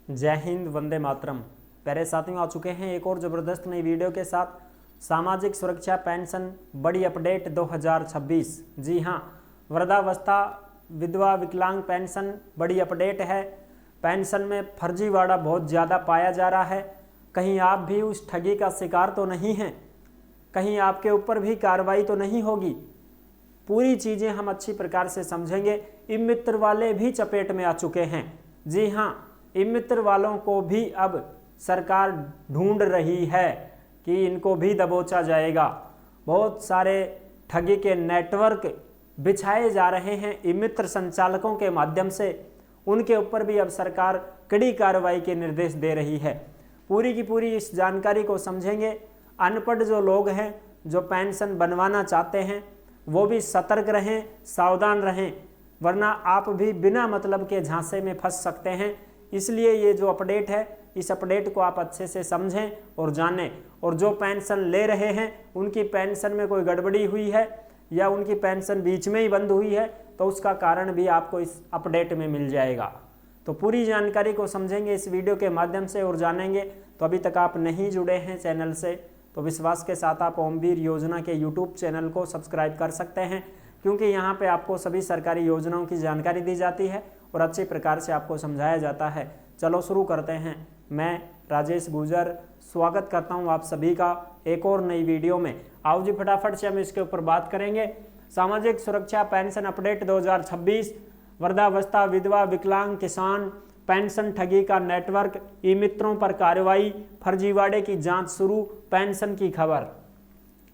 जय हिंद, वंदे मातरम। प्यारे साथियों, आ चुके हैं एक और ज़बरदस्त नई वीडियो के साथ। सामाजिक सुरक्षा पेंशन बड़ी अपडेट 2026। जी हाँ, वृद्धावस्था विधवा विकलांग पेंशन बड़ी अपडेट है। पेंशन में फर्जीवाड़ा बहुत ज़्यादा पाया जा रहा है। कहीं आप भी उस ठगी का शिकार तो नहीं हैं? कहीं आपके ऊपर भी कार्रवाई तो नहीं होगी? पूरी चीज़ें हम अच्छी प्रकार से समझेंगे। ई-मित्र वाले भी चपेट में आ चुके हैं। जी हाँ, ई-मित्र वालों को भी अब सरकार ढूंढ रही है कि इनको भी दबोचा जाएगा। बहुत सारे ठगी के नेटवर्क बिछाए जा रहे हैं ई-मित्र संचालकों के माध्यम से। उनके ऊपर भी अब सरकार कड़ी कार्रवाई के निर्देश दे रही है। पूरी की पूरी इस जानकारी को समझेंगे। अनपढ़ जो लोग हैं, जो पेंशन बनवाना चाहते हैं, वो भी सतर्क रहें, सावधान रहें, वरना आप भी बिना मतलब के झांसे में फंस सकते हैं। इसलिए ये जो अपडेट है, इस अपडेट को आप अच्छे से समझें और जानें। और जो पेंशन ले रहे हैं, उनकी पेंशन में कोई गड़बड़ी हुई है या उनकी पेंशन बीच में ही बंद हुई है, तो उसका कारण भी आपको इस अपडेट में मिल जाएगा। तो पूरी जानकारी को समझेंगे इस वीडियो के माध्यम से और जानेंगे। तो अभी तक आप नहीं जुड़े हैं चैनल से, तो विश्वास के साथ आप ओमवीर योजना के यूट्यूब चैनल को सब्सक्राइब कर सकते हैं, क्योंकि यहाँ पे आपको सभी सरकारी योजनाओं की जानकारी दी जाती है और अच्छी प्रकार से आपको समझाया जाता है। चलो शुरू करते हैं। मैं राजेश गुजर स्वागत करता हूँ आप सभी का एक और नई वीडियो में। आओ जी, फटाफट से हम इसके ऊपर बात करेंगे। सामाजिक सुरक्षा पेंशन अपडेट 2026, वृद्धावस्था विधवा विकलांग किसान पेंशन ठगी का नेटवर्क, ई-मित्रों पर कार्रवाई, फर्जीवाड़े की जांच शुरू, पेंशन की खबर।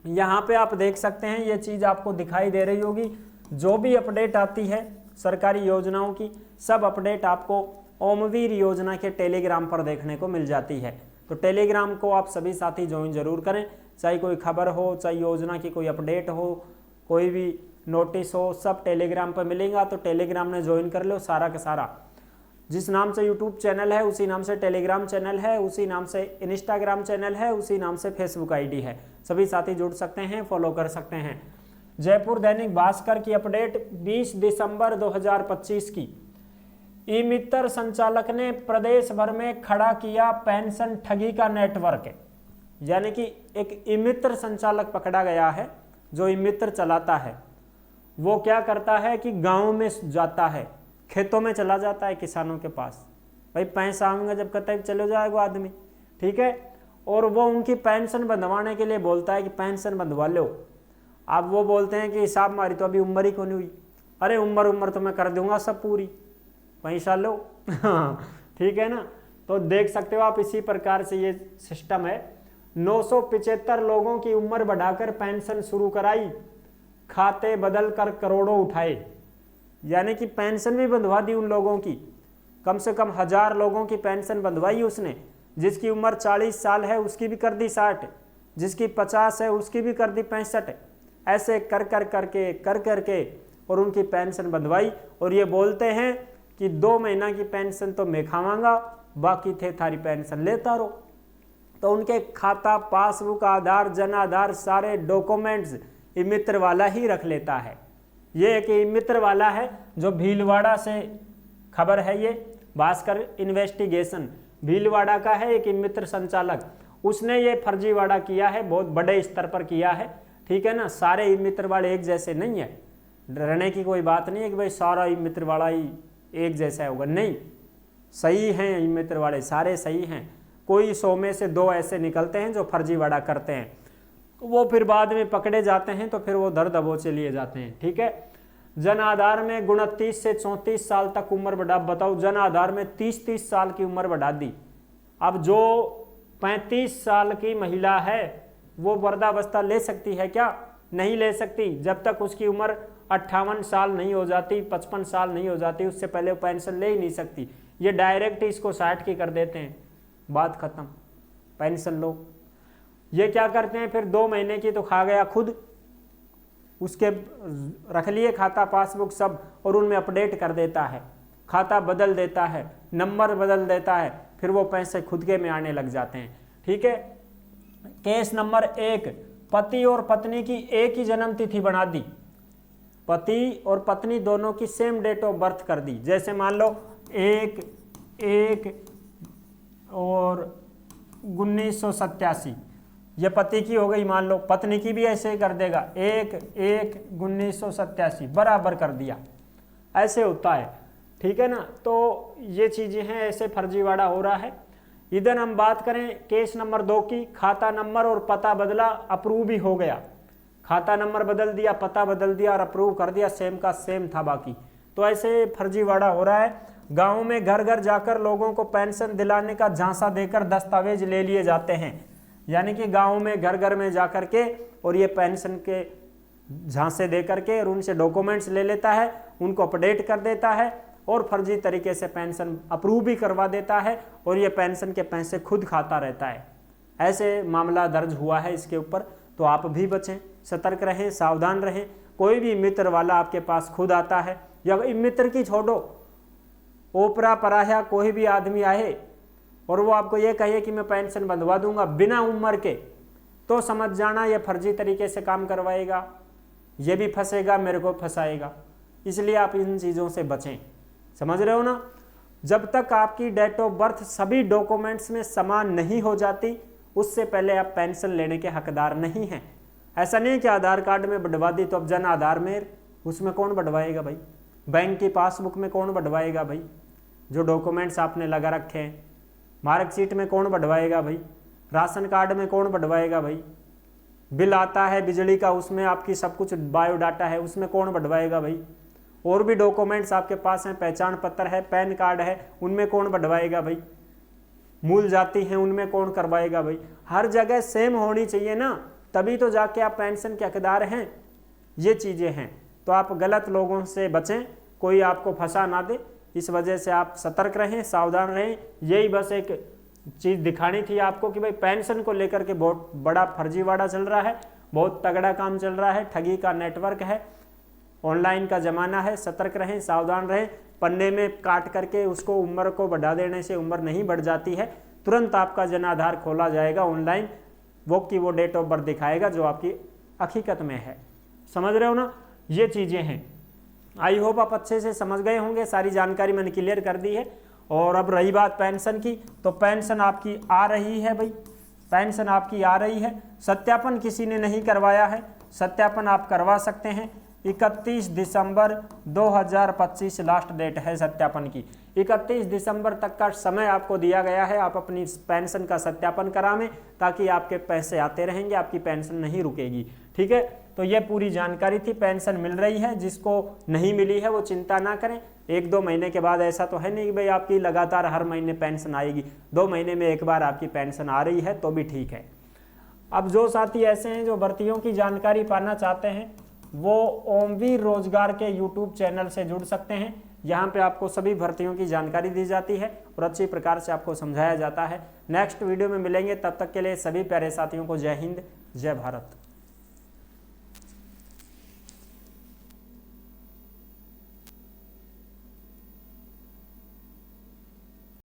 यहाँ पे आप देख सकते हैं, ये चीज़ आपको दिखाई दे रही होगी। जो भी अपडेट आती है सरकारी योजनाओं की, सब अपडेट आपको ओमवीर योजना के टेलीग्राम पर देखने को मिल जाती है। तो टेलीग्राम को आप सभी साथी ज्वाइन जरूर करें। चाहे कोई खबर हो, चाहे योजना की कोई अपडेट हो, कोई भी नोटिस हो, सब टेलीग्राम पर मिलेगा। तो टेलीग्राम में ज्वाइन कर लो सारा का सारा। जिस नाम से यूट्यूब चैनल है उसी नाम से टेलीग्राम चैनल है, उसी नाम से इंस्टाग्राम चैनल है, उसी नाम से फेसबुक आईडी है। सभी साथी जुड़ सकते हैं, फॉलो कर सकते हैं। जयपुर दैनिक भास्कर की अपडेट 20 दिसंबर 2025 की। ई-मित्र संचालक ने प्रदेश भर में खड़ा किया पेंशन ठगी का नेटवर्क। यानी कि एक ई-मित्र संचालक पकड़ा गया है। जो ई-मित्र चलाता है वो क्या करता है कि गाँव में जाता है, खेतों में चला जाता है किसानों के पास। भाई पैसा आऊंगा जब कहता है चले जाएगा आदमी, ठीक है। और वो उनकी पेंशन बंधवाने के लिए बोलता है कि पेंशन बंधवा लो। अब वो बोलते हैं कि हिसाब मारी तो अभी उम्र ही को नहीं हुई। अरे उम्र तो मैं कर दूंगा सब पूरी, पैसा लो। ठीक है ना। तो देख सकते हो आप, इसी प्रकार से ये सिस्टम है। 975 लोगों की उम्र बढ़ाकर पेंशन शुरू कराई, खाते बदल कर करोड़ों उठाए। यानी कि पेंशन भी बंधवा दी उन लोगों की। कम से कम 1000 लोगों की पेंशन बंधवाई उसने। जिसकी उम्र 40 साल है उसकी भी कर दी 60, जिसकी 50 है उसकी भी कर दी 65। ऐसे कर करके और उनकी पेंशन बंधवाई। और ये बोलते हैं कि 2 महीना की पेंशन तो मैं खावांगा, बाकी थे थारी पेंशन लेता रहो। तो उनके खाता, पासबुक, आधार, जन आधार, सारे डॉक्यूमेंट्स ई-मित्र वाला ही रख लेता है। ये एक ई-मित्र वाला है जो भीलवाड़ा से खबर है। ये भास्कर इन्वेस्टिगेशन भीलवाड़ा का है, एक ई-मित्र संचालक। उसने ये फर्जीवाड़ा किया है, बहुत बड़े स्तर पर किया है। ठीक है ना। सारे ई-मित्र वाले एक जैसे नहीं है। डरने की कोई बात नहीं है कि भाई सारा ई-मित्र वाला ही एक जैसा होगा, नहीं। सही हैं ई-मित्र वाले, सारे सही हैं। कोई 100 में से 2 ऐसे निकलते हैं जो फर्जीवाड़ा करते हैं। वो फिर बाद में पकड़े जाते हैं तो फिर वो दर दबोचे लिए जाते हैं। ठीक है। जन आधार में 29 से 34 साल तक उम्र बढ़ा। बताओ, जन आधार में 30-30 साल की उम्र बढ़ा दी। अब जो 35 साल की महिला है वो वृद्धावस्था ले सकती है क्या? नहीं ले सकती। जब तक उसकी उम्र 58 साल नहीं हो जाती, 55 साल नहीं हो जाती, उससे पहले वो पेंशन ले ही नहीं सकती। ये डायरेक्ट इसको 60 की कर देते हैं, बात खत्म, पेंशन लो। ये क्या करते हैं फिर, 2 महीने की तो खा गया खुद, उसके रख लिए खाता पासबुक सब, और उनमें अपडेट कर देता है, खाता बदल देता है, नंबर बदल देता है, फिर वो पैसे खुद के में आने लग जाते हैं। ठीक है। केस नंबर 1, पति और पत्नी की एक ही जन्म तिथि बना दी। पति और पत्नी दोनों की सेम डेट ऑफ बर्थ कर दी। जैसे मान लो 1/1 और 1987, ये पति की हो गई, मान लो पत्नी की भी ऐसे ही कर देगा, 1/1/1987 बराबर कर दिया, ऐसे होता है, ठीक है ना। तो ये चीज़ें हैं, ऐसे फर्जीवाड़ा हो रहा है। इधर हम बात करें केस नंबर 2 की, खाता नंबर और पता बदला, अप्रूव भी हो गया, खाता नंबर बदल दिया, पता बदल दिया और अप्रूव कर दिया, सेम का सेम था बाकी। तो ऐसे फर्जीवाड़ा हो रहा है। गाँव में घर घर जाकर लोगों को पेंशन दिलाने का झांसा देकर दस्तावेज ले लिए जाते हैं, यानी कि गाँव में घर घर में जाकर के और ये पेंशन के झांसे दे करके और उनसे डॉक्यूमेंट्स ले लेता है, उनको अपडेट कर देता है और फर्जी तरीके से पेंशन अप्रूव भी करवा देता है और ये पेंशन के पैसे खुद खाता रहता है। ऐसे मामला दर्ज हुआ है इसके ऊपर। तो आप भी बचें, सतर्क रहें, सावधान रहें। कोई भी मित्र वाला आपके पास खुद आता है, या मित्र की छोड़ो, ओपरा पराया कोई भी आदमी आए और वो आपको ये कहे कि मैं पेंशन बंधवा दूंगा बिना उम्र के, तो समझ जाना ये फर्जी तरीके से काम करवाएगा, ये भी फंसेगा, मेरे को फंसाएगा। इसलिए आप इन चीज़ों से बचें, समझ रहे हो ना। जब तक आपकी डेट ऑफ बर्थ सभी डॉक्यूमेंट्स में समान नहीं हो जाती, उससे पहले आप पेंशन लेने के हकदार नहीं हैं। ऐसा नहीं कि आधार कार्ड में बढ़वा दी तो अब जन आधार में उसमें कौन बढ़वाएगा भाई, बैंक की पासबुक में कौन बढ़वाएगा भाई, जो डॉक्यूमेंट्स आपने लगा रखे हैं, मार्कशीट में कौन बढ़वाएगा भाई, राशन कार्ड में कौन बढ़वाएगा भाई, बिल आता है बिजली का उसमें आपकी सब कुछ बायोडाटा है, उसमें कौन बढ़वाएगा भाई, और भी डॉक्यूमेंट्स आपके पास हैं, पहचान पत्र है, पैन कार्ड है, उनमें कौन बढ़वाएगा भाई, मूल जाति है उनमें कौन करवाएगा भाई। हर जगह सेम होनी चाहिए ना, तभी तो जाके आप पेंशन के हकदार हैं। ये चीज़ें हैं, तो आप गलत लोगों से बचें, कोई आपको फंसा ना दे। इस वजह से आप सतर्क रहें, सावधान रहें। यही बस एक चीज़ दिखानी थी आपको कि भाई पेंशन को लेकर के बहुत बड़ा फर्जीवाड़ा चल रहा है, बहुत तगड़ा काम चल रहा है, ठगी का नेटवर्क है, ऑनलाइन का ज़माना है। सतर्क रहें, सावधान रहें। पन्ने में काट करके उसको उम्र को बढ़ा देने से उम्र नहीं बढ़ जाती है। तुरंत आपका जन आधार खोला जाएगा ऑनलाइन, वो की वो डेट ऑफ बर्थ दिखाएगा जो आपकी हकीकत में है। समझ रहे हो ना, ये चीज़ें हैं। आई होप आप अच्छे से समझ गए होंगे, सारी जानकारी मैंने क्लियर कर दी है। और अब रही बात पेंशन की, तो पेंशन आपकी आ रही है भाई, पेंशन आपकी आ रही है। सत्यापन किसी ने नहीं करवाया है, सत्यापन आप करवा सकते हैं। 31 दिसंबर 2025 लास्ट डेट है सत्यापन की। 31 दिसंबर तक का समय आपको दिया गया है, आप अपनी पेंशन का सत्यापन करावें ताकि आपके पैसे आते रहेंगे, आपकी पेंशन नहीं रुकेगी। ठीक है, तो ये पूरी जानकारी थी। पेंशन मिल रही है, जिसको नहीं मिली है वो चिंता ना करें। 1-2 महीने के बाद ऐसा तो है नहीं कि भाई आपकी लगातार हर महीने पेंशन आएगी, 2 महीने में एक बार आपकी पेंशन आ रही है तो भी ठीक है। अब जो साथी ऐसे हैं जो भर्तियों की जानकारी पाना चाहते हैं, वो ओमवीर रोजगार के यूट्यूब चैनल से जुड़ सकते हैं। यहाँ पे आपको सभी भर्तियों की जानकारी दी जाती है और अच्छी प्रकार से आपको समझाया जाता है। नेक्स्ट वीडियो में मिलेंगे, तब तक के लिए सभी प्यारे साथियों को जय हिंद, जय भारत।